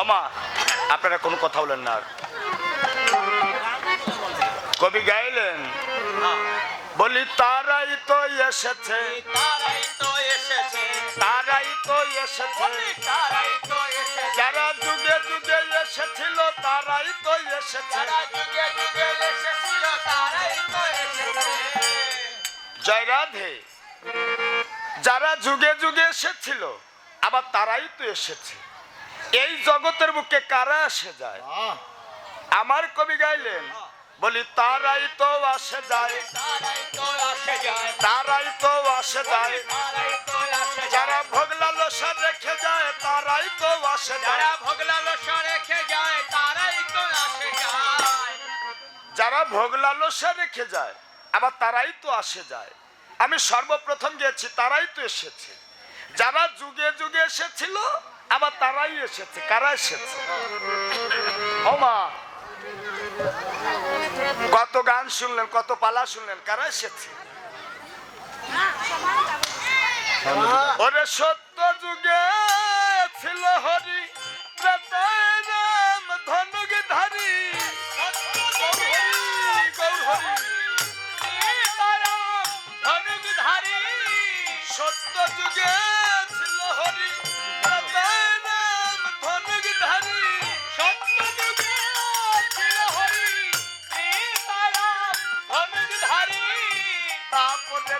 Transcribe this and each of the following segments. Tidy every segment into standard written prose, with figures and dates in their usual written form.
আমা আপনারা কোনো কথা বলেন না। কবি গাইলেন, বলি তারাই তো এসেছে, তারাই তো এসেছে, তারাই তো এসেছে, তারাই তো এসেছে, যারা যুগে যুগে এসেছিল তারাই তো এসেছে, যারা যুগে যুগে এসেছিল তারাই তো এসেছে। জয় রাধে। যারা যুগে যুগে এসেছিল আবার তারাই তো এসেছে। এই জগতের বুকে কারা আসে যায়? আমার কবি গাইলেন, বলি তারাই তো আসে যায়, তারাই তো আসে যায়, তারাই তো আসে যায়, তারাই তো আসে যায়, যারা ভোগ লালসা রেখে যায় তারাই তো আসে যায়, যারা ভোগ লালসা রেখে যায় তারাই তো আসে যায়, যারা ভোগ লালসা রেখে যায় আবার তারাই তো আসে যায়। আমি সর্বপ্রথম গেছি, তারাই তো এসেছে। যারা যুগে যুগে এসেছিল আবার তারাই এসেছে। কারা এসেছে? ও মা, কত গান শুনলেন, কত পালা শুনলেন, কারা এসেছে? ওরে সত্য যুগে ছিল হরি, ত্রেতায় রাম ধনুক ধারী, সত্য যুগে ছিল হরি, ত্রেতায় রাম ধনুক ধারী, সত্য যুগে ছিল হরি, সীতারাম ধনুকধারী, তারপরে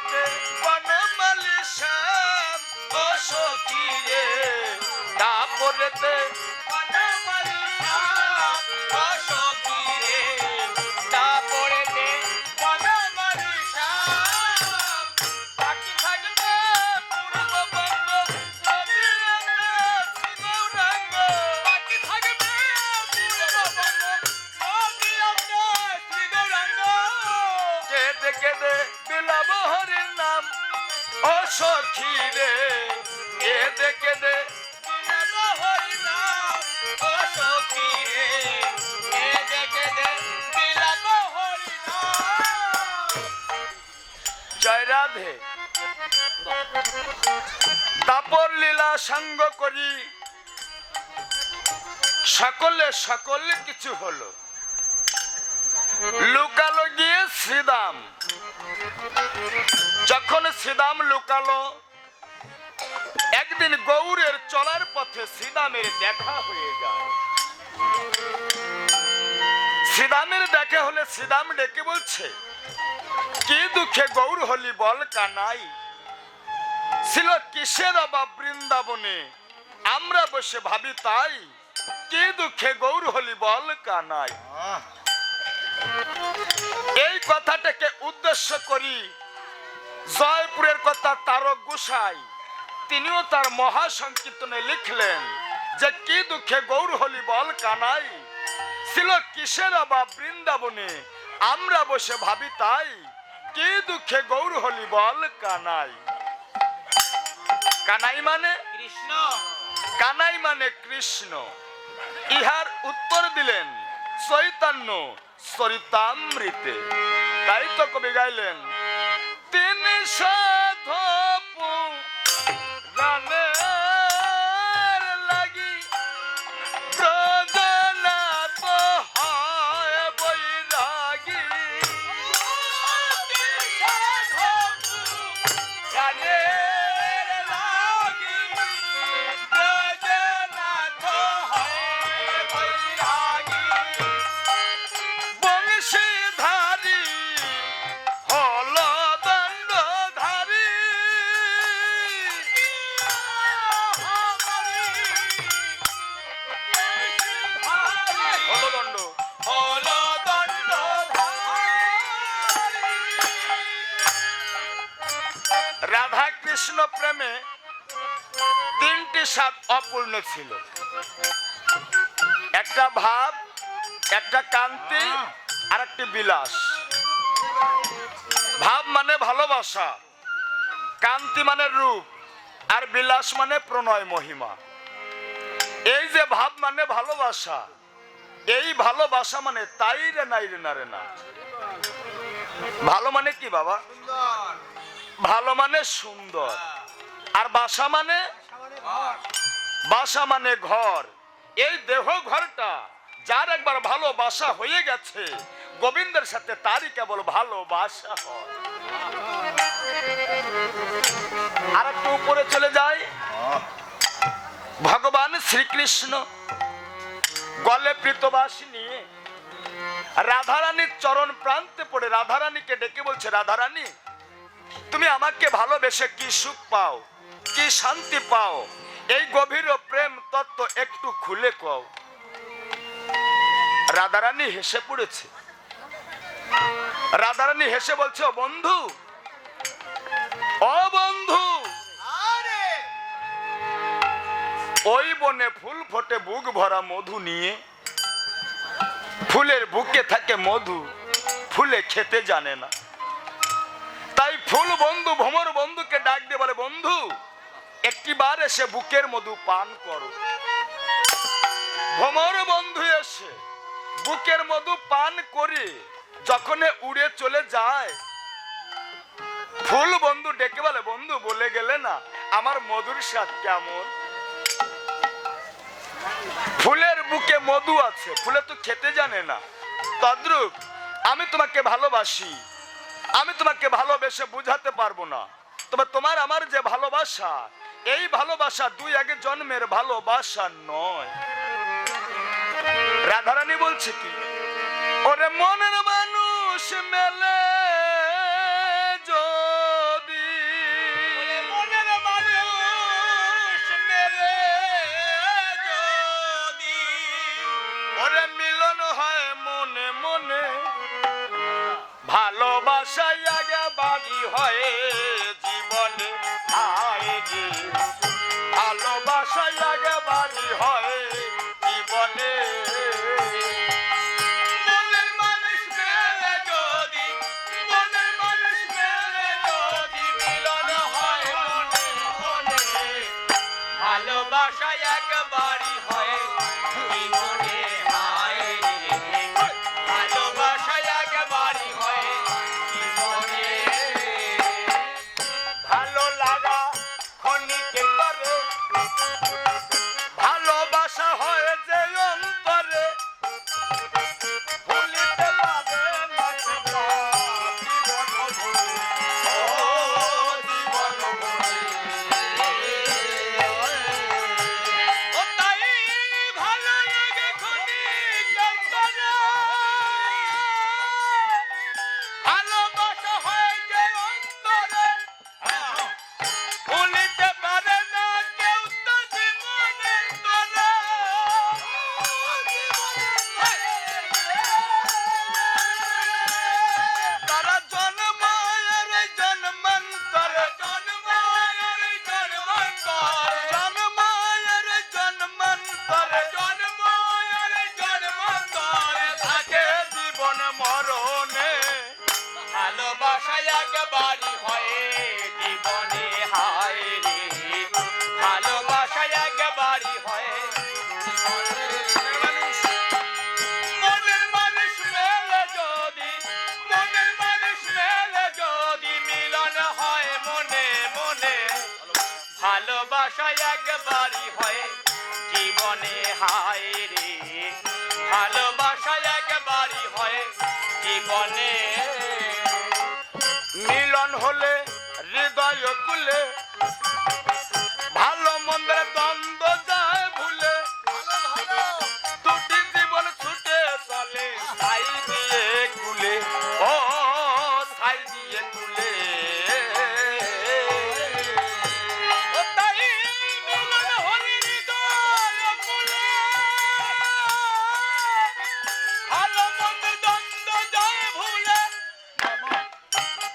বনমালী শ্যাম ও সখী রে, তারপরে বনমালী শ্যাম ও সখী রে, তারপরেতে বনমালী শ্যাম, বাকি থাকবে পূর্ববঙ্গ নদীরঙ্গ শ্রীগৌরাঙ্গ, বাকি থাকবে পূর্ববঙ্গ নদীরঙ্গ শ্রীগৌরাঙ্গ, কেঁদে কেঁদে বিলাব হরির নাম ও সখী রে, কেঁদে কেঁদে বিলাব হরি নাম ও সখী রে, কেঁদে কেঁদে বিলাব হরি নাম। জয় রাধে। তাপর লীলা সঙ্গ করি সকলে সকল কিছু হলো, লুকালো গিয়ে শ্রীদাম। যখন শ্রীদাম লুকালো, একদিন গৌরের চলার পথে শ্রীদামের দেখা হয়ে যায়। শ্রীদামের দেখা হলে শ্রীদাম ডেকে বলছে, কি দুঃখে গৌর হলি বল কানাই, ছিল কিসের অভাব বৃন্দাবনে, আমরা বসে ভাবি তাই, কি দুঃখে গৌর হলি বল কানাই। এই কথাটাকে উদ্দেশ্য করি জয়পুরের কথা তারক গোসাই তিনিও তার মহাসংকীর্তনে লিখলেন যে কি দুঃখে গৌর হলি বল কানাই, ছিল কিসের অভাব বৃন্দাবনে, আমরা বসে ভাবি তাই, কি দুঃখে গৌর হলি বল কানাই। কানাই মানে কৃষ্ণ, কানাই মানে কৃষ্ণ। ইহার উত্তর দিলেন চৈতন্য চরিতামৃতে। তাই তো কবি গাইলেন, তিনি সাধু পুরাণের লাগি ব্রজনাথ হয় বৈরাগী, প্রাণের লাগি ব্রজনাথ হয় বৈরাগী, বংশীধারী হল দণ্ডধারী, হল দণ্ড। হলো দণ্ডধারী। রাধা কৃষ্ণ প্রেমে তিনটি স্বাদ অপূর্ণ ছিল, একটা ভাব, একটা কান্তি আর একটি বিলাস। ভাব মানে ভালোবাসা, কান্তি মানে রূপ, আর বিলাস মানে প্রণয় মহিমা। এই যে ভাব মানে ভালোবাসা, এই ভালোবাসা মানে তাই রে নাই রে না রে না। ভালো মানে কি বাবা? ভালো মানে সুন্দর, আর বাসা মানে, বাসা মানে ঘর। এই দেহ ঘরটা যার একবার ভালোবাসা হয়ে গেছে, গোবিন্দের সাথে তারই কেবল ভালোবাসা হয়। আর একটু উপরে চলে যায়, ভগবান শ্রীকৃষ্ণ গলে প্রীতবাসী নিয়ে রাধারানীর চরণ প্রান্তে পড়ে রাধারানীকে ডেকে বলছে, রাধারানী তুমি আমাকে ভালোবেসে কি সুখ পাও, কি শান্তি পাও, এই গভীর প্রেম তত্ত্ব একটু খুলে কও। রাধারানী হেসে পড়েছে। রাধারানী হেসে বলছে, ও বন্ধু, ও বন্ধু, ওই বনে ফুল ফোটে বুক ভরা মধু নিয়ে, ফুলের বুকে থাকে মধু, ফুলে খেতে জানে না। তাই ফুল বন্ধু ভ্রমর বন্ধুকে ডাক দিয়ে বলে, বন্ধু একটিবার এসে বুকের মধু পান করো। ভ্রমর বন্ধু এসে বুকের মধু পান করে যখন উড়ে চলে যায়, ফুল বন্ধু ডেকে বলে, বন্ধু বলে গেলে না আমার মধুর স্বাদ কেমন। ফুলের বুকে মধু আছে, ফুলে তো খেতে জানে না। তদ্রূপ আমি তোমাকে ভালোবাসি, আমি তোমাকে ভালোবেসে বুঝাতে পারবো না, তবে তোমার আমার যে ভালোবাসা, এই ভালোবাসা দুই এক জন্মের ভালোবাসা নয়। রাধারানী বলছে কি, ওরে মনের মানুষ মেলে যদি, মনের মানুষ মেলে যদি, ওরে মিলন হয় মনে মনে, ভালোবাসায় আগে বাড়ি হয় জীবনে, আইজি ভালোবাসায় আগে বাড়ি হয় জীবনে। মনের মানুষ মেলে যদি, মনের মানুষ মেলে যদি, মিলন হয় মনে মনে, ভালোবাসা একবারই হয় জীবনে, হায় রে, ভালোবাসা একবারই হয় জীবনে। ভালো লাগা ক্ষণিকের পরে, ভালোবাসা হয় যে অন্তরে, ভুলিতে পারে না সেটা জীবন ভরে, ও জীবন ভরে। ও তাই ভালো লাগে ক্ষণিক অন্তরে, ভালোবাসা হয় যে অন্তরে, ভুলিতে পারে না কেউ তো জীবনের তরে। তারা জন্মায়ের জন্মান্তরে, জন্মায়ের জন্মান্তরে, জন্মায়ের জন্মান্তরে, জন্মায়ের জন্মান্তরে থাকে জীবন মরণে। ভালোবাসা একবারই হয় জীবনে, হায় রে, ভালোবাসা একবারই হয়। মনের মানুষ মেলে যদি, মনের মানুষ মেলে যদি, মিলন হয় মনে মনে, ভালোবাসা একবারই হয় জীবনে, হায় রে, ভালোবাসা একবারই হয় জীবনে। মিলন হলে হৃদয় কুলে, ভালো মন্দের দ্বন্দ্ব যায় ভুলে, দুটি জীবন ছুটে চলে ছাই দিয়ে কুলে, ও ছাই দিয়ে কুলে। ও তাই মিলন হলে হৃদয় কুলে, ভালো মন্দ দ্বন্দ্ব যায় ভুলে,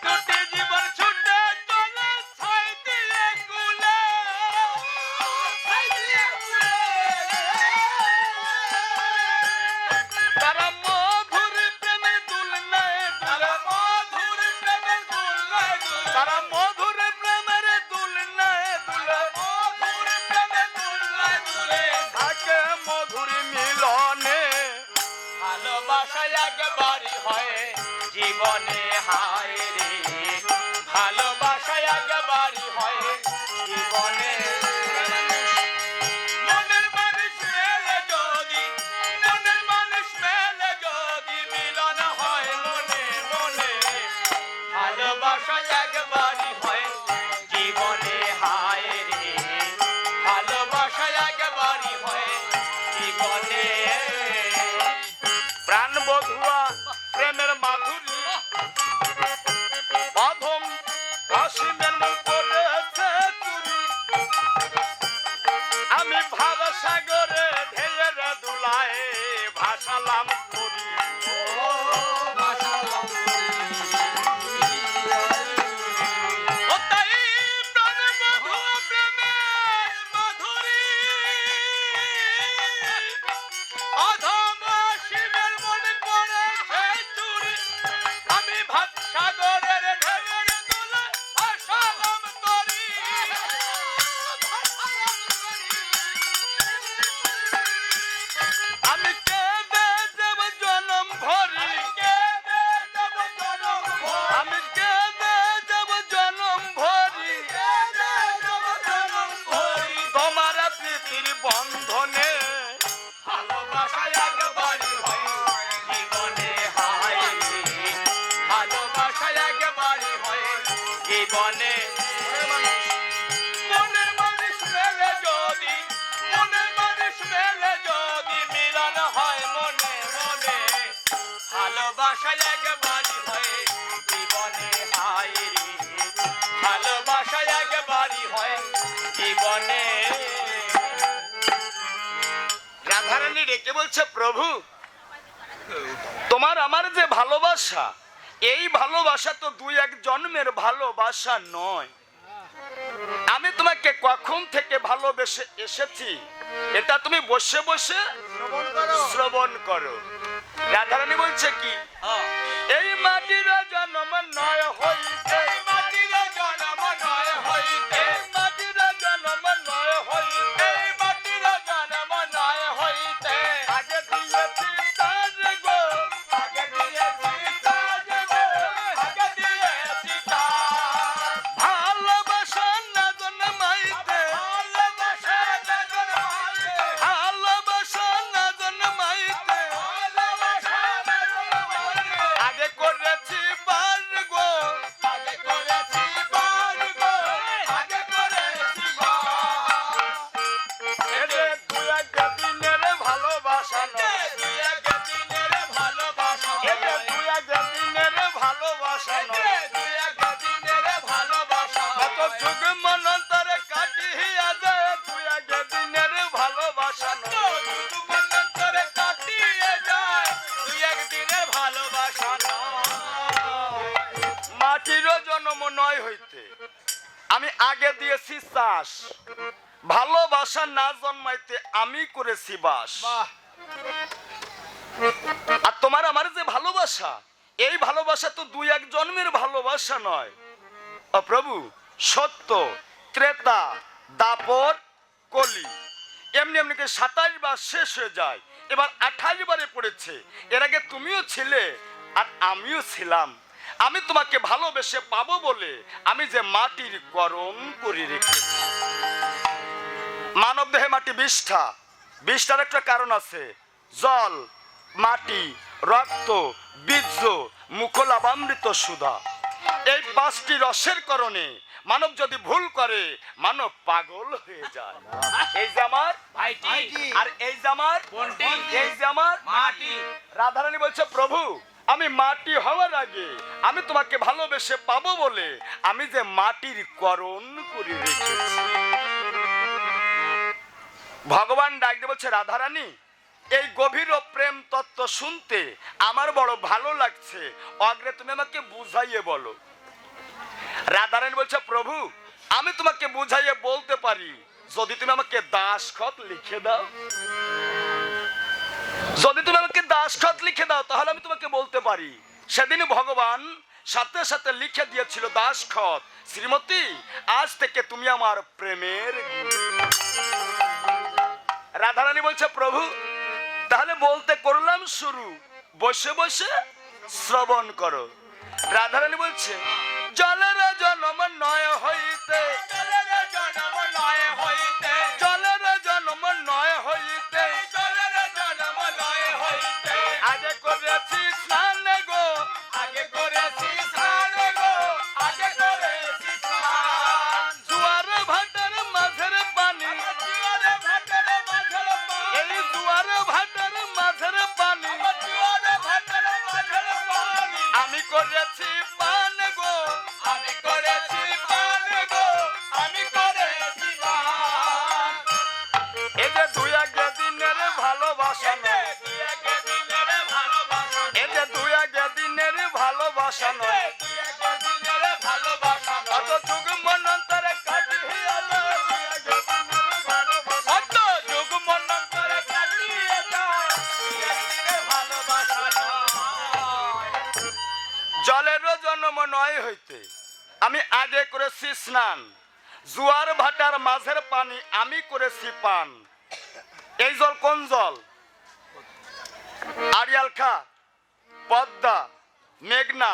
দুটি জীবন ছুটে চলে ছাই দিয়ে কুলে, ছাই দিয়ে কুলে। তারা মধুর প্রেমের দুলনায় দুলে, মধুর প্রেমের দুলনায় দুলে, তারা মধুর প্রেমের দুলনায় দুলে, মধুর প্রেমের দুলনায় দুলে, থাকে মধুর মিলনে। ভালোবাসা একবারই হয় জীবনে, হায় রে, ভালোবাসা একবারই হয় জীবনে। মনের মানুষ মেলে জীবনে মনের মানুষ মেলে যদি মনের মানুষ মেলে যদি মিলন হয় মনে মনে ভালোবাসা একবারই হয় জীবনে হায় রে ভালোবাসা একবারই হয় জীবনে রাধারানী ডেকে বলছে প্রভু তোমার আমার যে ভালোবাসা এই ভালোবাসা তো দুই এক জন্মের ভালোবাসা নয় আমি তোমাকে কখন থেকে ভালোবেসে এসেছি এটা তুমি বসে বসে শ্রবণ করো রাধারানী বলছে কি এই মাটির জন্ম নয় হইতে মাটির জন্ম নয় হইতে মাটির জন্ম নয় হইতে মাটির জন্ম নয় হইতে আগে দিয়েছি তার গো আগে দিয়েছি সাজ গো আগে দিয়েছি তার ভালোবাসা না জন্মাইতে ভালোবাসা না জন্মাইতে ভালোবাসা না জন্মাইতে ভালোবাসা না জন্মাইতে আগে করেছি বার গো আগে করেছি বার গো আগে করেছি বার এরে দুই এক দিনের ভালোবাসা নয় দুই এক দিনের ভালোবাসা এরে দুই এক দিনের ভালোবাসা নয় দুই এক দিনের ভালোবাসা কত যুগ মনন্তরে কাটিয়া যায় দুই এক দিনের ভালোবাসা নয় মনন্তরে কাটিয়ে যায় দুই এক দিনের ভালোবাসা মাটিরও জন্ম নয় হইতে আমি আগে দিয়েছি চাষ ভালোবাসা না জন্মাইতে আমি করেছি বাস আর তোমার আমার যে ভালোবাসা এই ভালোবাসা তো দুই এক জন্মের ভালোবাসা নয় ও প্রভু সত্য ত্রেতা দাপর কলি এমনি এমনি 27 বার শেষ হয়ে যায় এবার 28 বারে পড়েছে এর আগে তুমিও ছিলে আর আমিও ছিলাম আমি তোমাকে ভালোবেসে পাবো বলে আমি যে মাটির গরম করে রেখেছি মানব দেহে মাটি 20টার একটা কারণ আছে জল মাটি রক্ত বীর্য মুখলাবামৃত সুধা এই 5টি রসের কারণে মানব যদি ভুল করে মানব পাগল হয়ে যায় এই যে আমার ভাইটি আর এই যে আমার বন্টি এই যে আমার মাটি রাধারানী বলছে প্রভু আমি মাটি হওয়ার আগে আমি তোমাকে ভালোবেসে পাবো বলে আমি যে মাটির করণ করে রেখেছি ভগবান ডাক দিয়ে বলছে রাধারানী এই গভীর প্রেম তত্ত্ব শুনতে আমার বড় ভালো লাগছে অগ্রে তুমি আমাকে বুঝাইয়ে বলো রাধারানী বলছে প্রভু আমি তোমাকে বুঝাইয়ে বলতে পারি যদি তুমি আমাকে দাসখত লিখে দাও যদি তুমি আমাকে দাসখত লিখে দাও তাহলে আমি তোমাকে বলতে পারি সেদিন ভগবান সাথে সাথে লিখে দিয়েছিল দাসখত শ্রীমতী আজ থেকে তুমি আমার প্রেমের রাধারানী বলছে প্রভু তাহলে বলতে করলাম শুরু বসে বসে শ্রবণ করো রাধারানী বলছে জলের জন্ম নয় হইতে জলের জন্ম নয় হইতে জলের জন্ম নয় হইতে জলের জন্ম নয় হইতে আগে করেছি স্নান গো আগে করেছি স্নান গো আগে করেছি স্নান জোয়ার ভাটার মাঝের পানি জোয়ারে ভাটার মাঝের পানি এই জোয়ার ভাটার মাঝের পানি জোয়ারে ভাটার মাঝের পানি আমি করেছি পান গো আমি করেছি পান গো আমি করেছি পান এই যে দুই এক দিনের ভালোবাসা নয় দুই এক দিনের ভালোবাসা এই যে দুই এক দিনের ভালোবাসা নয় দুই এক দিনের ভালোবাসা অত যুগ মনন্তরে কাটিয়া যায় দুই এক দিনের ভালোবাসা অত যুগ মনন্তরে কাটিয়ে যায় দুই এক দিনের ভালোবাসা জলেরও জন্ম নয় হইতে আমি আগে করেছি স্নান জোয়ার ভাটার মাঝের পানি আমি করেছি পান এই জল কোন জল আড়িয়াল খা পদ্মা মেঘনা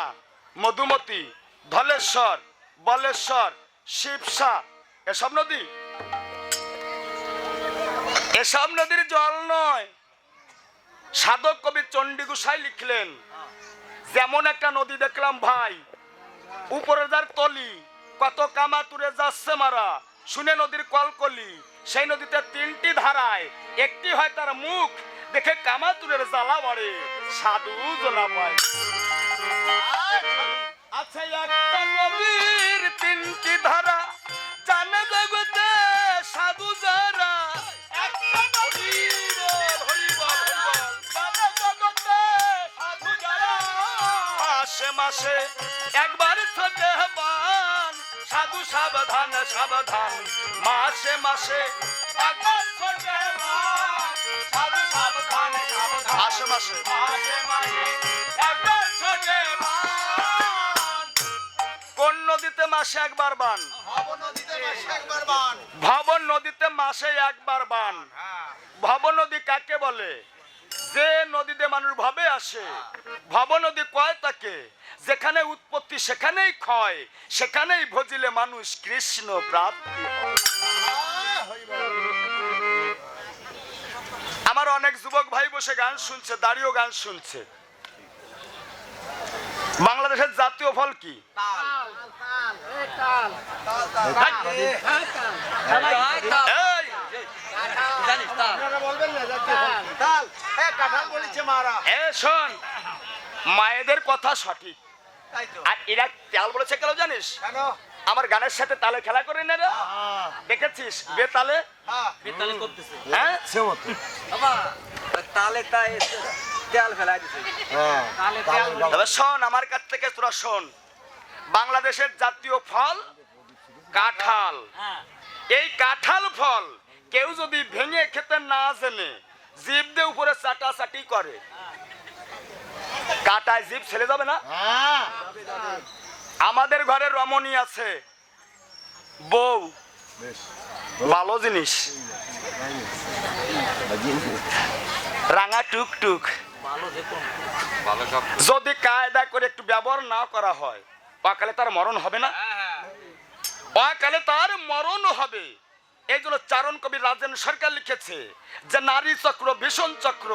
মধুমতি ধলেশ্বর বলেশ্বর শিবসা এসব নদী এসব নদীর জল নয় সাধক কবি চণ্ডী গোসাই লিখলেন যেমন একটা নদী দেখলাম ভাই উপরে যার তলি কত কামাতুরে যাচ্ছে মারা, শুনে নদীর কলকলি। সেই নদীতে 3টি ধারায়, একটি হয় তার মুখ, দেখে কামাতুরের জ্বালা বাড়ে, সাধু জ্বালা পায়। আচ্ছা, একটা নদীর 3টি ধারা, জানে জগতে সাধু যারা। একটা নদীর হরিবল হরিবল, জানে জগতে সাধু যারা। মাসে মাসে একবার ছোটে বান, সাধু সাবধান সাবধান। মাসে মাসে একবার ছোটে বান, সাধু সাবধান সাবধান। মাসে মাসে একবার ছোটে বান। কোন নদীতে মাসে একবার বান? ভব নদীতে মাসে একবার বান। ভবন নদীতে মাসে একবার বান। ভব নদী কাকে বলে? যে নদীতে মানুষ ভবে আসে। ভব নদী কয় তাকে, যেখানে উৎপত্তি সেখানেই ক্ষয়, সেখানেই ভজিলে মানুষ কৃষ্ণ প্রাপ্তি হয়। আমার অনেক যুবক ভাই বসে গান শুনছে, দাঁড়িয়েও গান শুনছে। বাংলাদেশের জাতীয় ফল কি? এই, এ শোন, মায়েদের কথা সঠিক, আর এরা তেল বলেছে কেন জানিস? আমার গানের সাথে তালে খেলা করে না রে, দেখেছিস? বেতালে করতেছে হ্যাঁ, তালে তাই তেল ফেলা দিছে। তবে শোন, আমার কাছ থেকে তোরা শোন, বাংলাদেশের জাতীয় ফল কাঁঠাল। এই কাঁঠাল ফল কেউ যদি ভেঙে খেতে না জেনে জিভ দিয়ে উপরে চাটাচাটি করে, কাটায় জিভ ছেড়ে যাবে না? আমাদের ঘরে রমণী আছে, বউ ভালো জিনিস, রাঙা টুকটুক। যদি কায়দা করে একটু ব্যবহার না করা হয়, অকালে তার মরণ হবে না? অকালে তার মরণ হবে। এই জন্য চারণ কবি রাজেন সরকার লিখেছে যে নারী চক্র ভীষণ চক্র,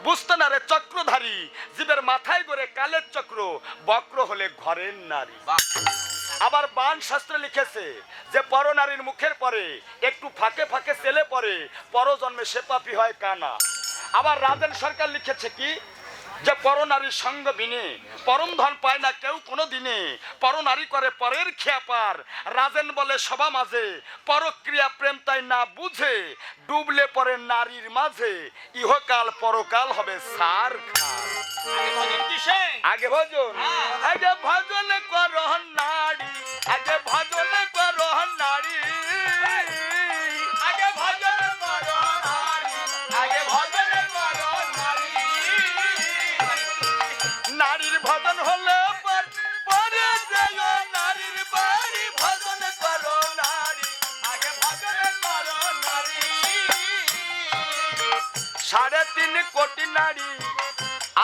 বুঝতে না রে চক্রধারী, জীবের মাথায় গড়ে কালের চক্র, বক্র হলে ঘরের নারী। আবার বাণ শাস্ত্রে লিখেছে যে পরনারীর মুখের পরে একটু ফাঁকে ফাঁকে ছেলে পরে, পরজন্মে সে পাপী হয় কানা। আবার রাজেন সরকার লিখেছে কি, যে পরনারীর সঙ্গ বিনে পরম ধন পায় না কেউ কোনো দিনে, পরনারী করে পরের খেয়াপার। রাজেন বলে সবা মাঝে, পরক্রিয়া প্রেম তাই না বুঝে, ডুবলে পরে নারীর মাঝে, ইহকাল পরকাল হবে সার খাল। আগে ভজন, আগে ভজন করো নারী, আগে ভজন করো নারী, আগে ভজন করো নারী, আগে ভজন করো নারী। নারীর ভজন হলে পরে যেও নারীর বাড়ি, ভজন করো নারী, আগে ভজন করো নারী। 3.5 কোটি নারী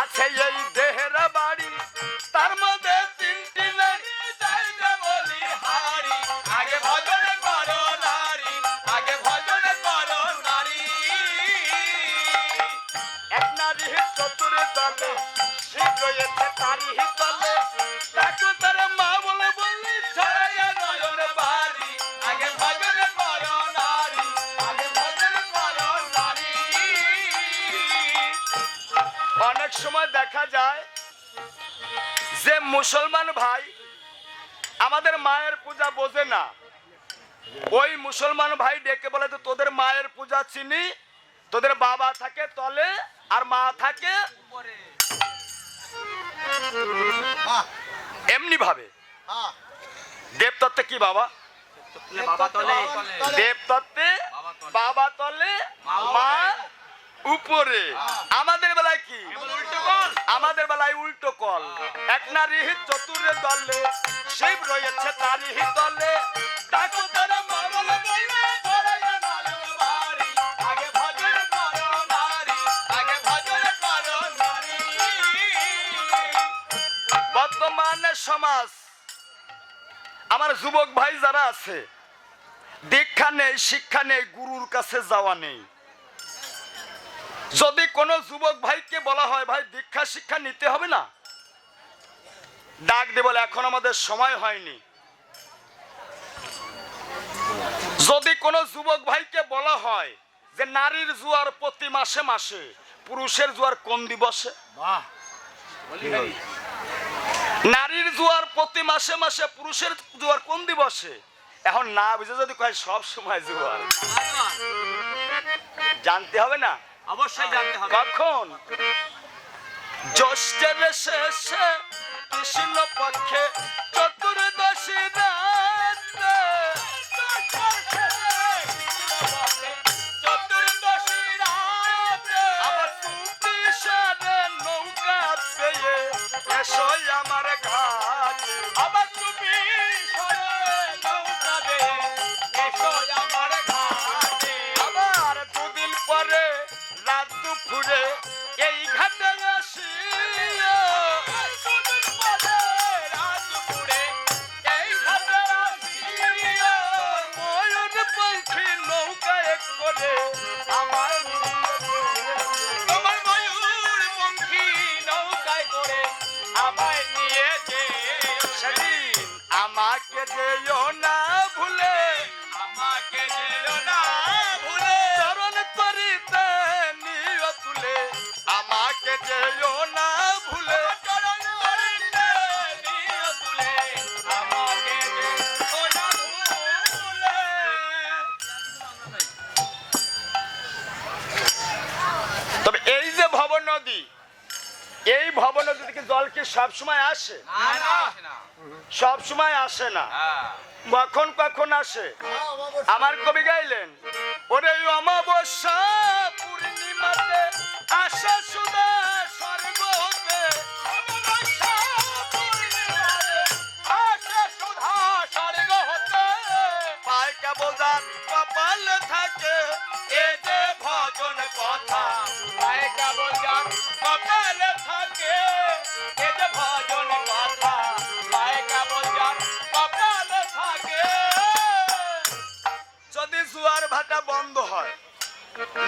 আছে এই দেহের বাড়ি, তার মধ্যে 3টি নারী চাইবে বলি হারি, আগে ভজন করো নারী, আগে ভজন করো নারী। এক নারী চতুর দলে, শিব রয়েছে তারি তলে, তাকে তার মা বলে বললি ছড়াইয়া নয়ন বাড়ি, আগে ভজন করো নারী, আগে ভজন করো নারী। অনেক সময় দেখা যায় যে মুসলমান ভাই আমাদের মায়ের পূজা বোঝে না, ওই মুসলমান ভাই ডেকে বলে তো তোদের মায়ের পূজা চিনি, তোদের বাবা থাকে তলে আর মা থাকে এমনি ভাবে। দেবতত্ত্বে কি বাবা? বাবা তলে, দেবতত্ত্বে বাবা তলে মা উপরে। আমাদের বেলায় কি? আমাদের বেলায় উল্টো কল। এক নারী চতুর দলে, শিব রয়েছে তারি তলে, ডাকো তার মা বলে বললে ছড়াইয়া নয়ন বাড়ি, আগে ভজন করো নারী, আগে ভজন করো নারী। বর্তমানে সমাজ, আমার যুবক ভাই যারা আছে, দীক্ষা নেই, শিক্ষা নেই, গুরুর কাছে যাওয়া নেই। যদি কোনো যুবক ভাইকে বলা হয় ভাই দীক্ষা শিক্ষা নিতে হবে না, ডাক দিয়ে বলে এখন আমাদের সময় হয়নি। যদি কোনো যুবক ভাইকে বলা হয় যে নারীর জোয়ার প্রতি মাসে মাসে, পুরুষের জোয়ার কোন দিবসে? বাহ, নারীর জোয়ার প্রতি মাসে মাসে, পুরুষের জোয়ার কোন দিবসে? এখন না বুঝে যদি কয় সব সময় জোয়ার, জানতে হবে না? অবশ্যই জানতে হবে। কখন? জ্যৈষ্ঠের শেষে কৃষ্ণ পক্ষে চতুর্দশী রাতে, চতুর্দশী রাতে আবার তুমি সারে নৌকা পেয়ে এসো আমার ঘাটে। আবার তুমি সরে নৌকা বেয়ে এসো আমার ঘাটে। আবার দুদিন পরে রাত দুপুরে এই ঘাটে আসিয়া, দুদিন পরে রাত দুপুরে এই ঘাটে আসিয়া ময়ূর পঙ্খী নৌকায় করে আমার তোমার ময়ূর পঙ্খী নৌকায় করে আমায় নিয়ে যে সেদিন আমাকে যেও না ভুলে, আমাকে যেও না ভুলে চরণ করিতে নিও তুলে, আমাকে যেও না ভুলে। চরণ করিতে নিও তুলে আমাকে যেও না ভুলে। তবে এই যে ভব নদী, এই ভব নদী থেকে জল কি সবসময় আসে? সব সময় আসে না, কখন কখন আসে? আমার কবি গাইলেন, ওরে অমাবস্যা পূর্ণিমাতে আসে সুদা স্বর্গ হতে, অমাবস্যা পূর্ণিমাতে আসে সুধা স্বর্গ হতে। পায় কেবল যার কপাল থাকে এ যে ভজন কথা পায় কেবল যার কপালে থাকে। এ যে ভজন কথা পায় কেবল যার কপালে থাকে। যদি জোয়ার ভাটা বন্ধ হয়,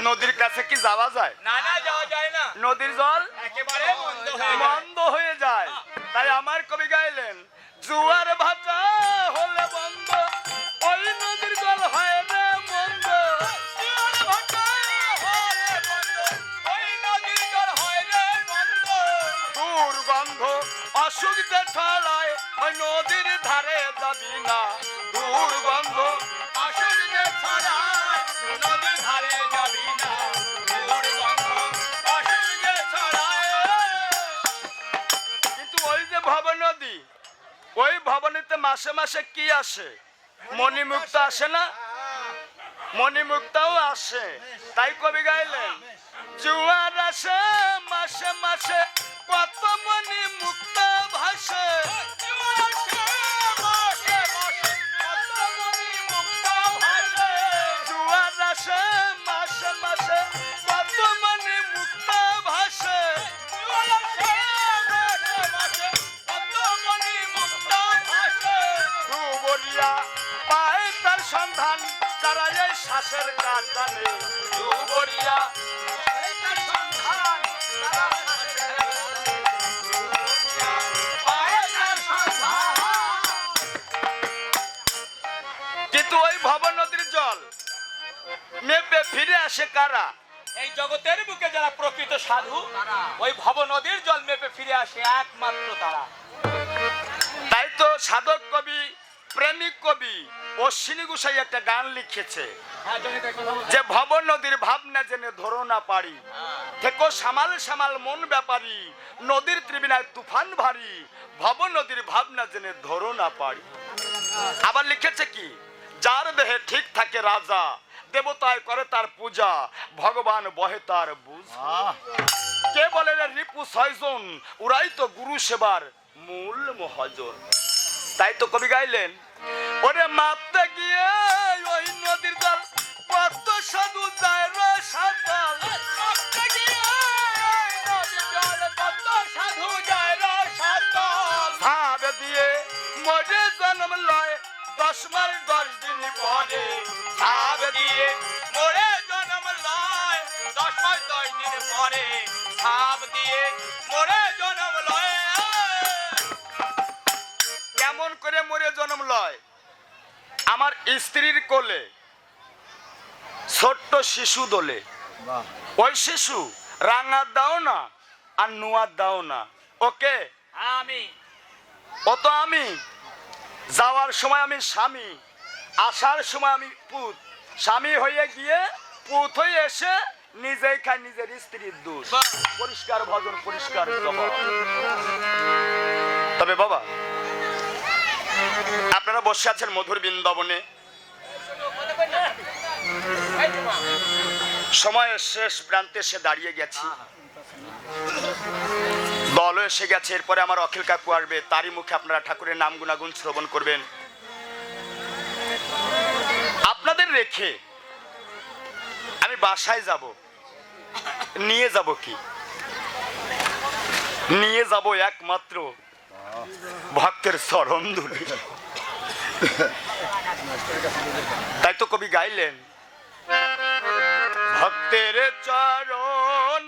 নদীর কাছে কি যাওয়া যায়? না না, যাওয়া যায় না, নদীর জল একেবারে বন্ধ হয়ে যায়। বন্ধ হয়ে যায়। তাই আমার কবি গাইলেন, জোয়ার ভাটা হলে বন্ধ, ওই নদীর জল হয় রে মন্দ। জোয়ার ভাটা হয় বন্ধ, ওই নদীর জল হয় রে বন্ধ। দুর্গন্ধ অসুখ যে ছড়ায়, ওই নদীর ধারে যাবি না। দুর্গন্ধ অসুখ যে ছড়ায়, নদীর ধারে যাবি না। দুর্গন্ধ অসুখ যে ছড়ায়। কিন্তু ওই যে ভব নদী, ওই ভবনীতে মাসে মাসে কি আসে? মণিমুক্তা আসে না? মণিমুক্তাও আসে। তাই কবি গাইলেন, জোয়ার আসে মাসে মাসে, কত মণিমুক্তা ভাসে। জোয়ার আসে মাসে মাসে, কত মণিমুক্তা ভাসে। জোয়ার আসে মাসে মাসে, কত মণিমুক্তা ভাসে। জোয়ার আসে মাসে মাসে, কত মণিমুক্তা ভাসে। ডুবরিয়া পায় তার সন্ধান, তারা এই শ্বাসের কাটানে। ডুবরিয়া তার সন্ধান, তারা পায় তার সন্ধান। কিন্তু ওই ভব নদীর জল মেপে ফিরে আসে কারা? এই জগতের বুকে যারা প্রকৃত সাধু, ওই ভব নদীর জল মেপে ফিরে আসে একমাত্র তারা। তাই তো সাধক কবি, প্রেমিক কবি অশ্বিনী গোসাই একটা গান লিখেছে যে ভব নদীর ভাবনা জেনে ধরো না পারি, থেকো সামাল সামাল মন ব্যাপারী, নদীর ত্রিবিনায় তুফান ভারী, ভব নদীর ভাবনা জেনে ধরো না পারি। আবার লিখেছে কি, যার দেহে ঠিক থাকে রাজা, দেবতায় করে তার পূজা, ভগবান বহে তার বুঝ। কে বলে রে রিপু ছয়জন, ওরাই তো গুরু সেবার মূল মহাজন। তাই তো কবি গাইলেন, ওরে মাপতে গিয়ে ওই নদীর জল, কত সাধু যায় রে সাঁতাল। মাপতে গিয়ে ওই নদীর জল, কত সাধু যায় রে সাঁতাল। ভাবে দিয়ে মরে জন্ম লয়, 10 মাস 10 দিন পরে। ভাবে দিয়ে মোরে জন্ম লয়, 10 মাস 10 দিন পরে। ভাব দিয়ে মোরে জন্ম লয়। কেমন করে মরে জন্ম লয়? আমার স্ত্রীর কোলে ছোট্ট শিশু দোলে। ওই শিশু রাঙা দাও না আর নুয়া দাও না। ওকে, আমি ও তো আমি। যাওয়ার সময় আমি স্বামী, আসার সময় আমি পুত। স্বামী হয়ে গিয়ে পুত হয়ে এসে নিজেই খায় নিজের স্ত্রীর দুধ। পরিষ্কার ভজন, পরিষ্কার জবাব। তবে বাবা, আপনারা বসে আছেন মধুর বৃন্দাবনে, সময়ের শেষ প্রান্তে এসে দাঁড়িয়ে গেছি, দলও এসে গেছে। এরপরে আমার অখিল কাকু আসবে, তারই মুখে আপনারা ঠাকুরের নাম গুণাগুণ শ্রবণ করবেন। আপনাদের রেখে আমি বাসায় যাব, নিয়ে যাব কি? নিয়ে যাব একমাত্র ভক্তের চরণ ধুলি। তাই তো কবি গাইলেন, ভক্তের চরণ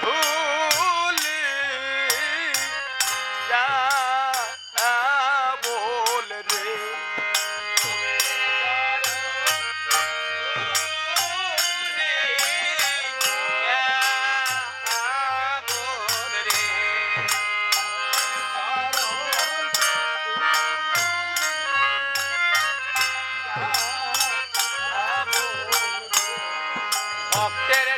ধুলি বল রে। ভক্তের